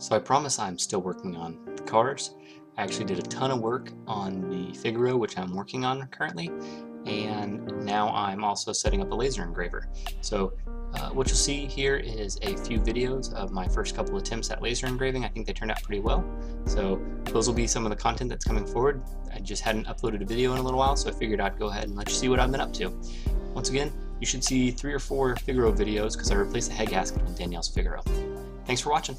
So I promise I'm still working on the cars. I actually did a ton of work on the Figaro, which I'm working on currently, and now I'm also setting up a laser engraver. So what you'll see here is a few videos of my first couple attempts at laser engraving. I think they turned out pretty well. So those will be some of the content that's coming forward. I just hadn't uploaded a video in a little while, so I figured I'd go ahead and let you see what I've been up to. Once again, you should see 3 or 4 Figaro videos because I replaced the head gasket on Danielle's Figaro. Thanks for watching.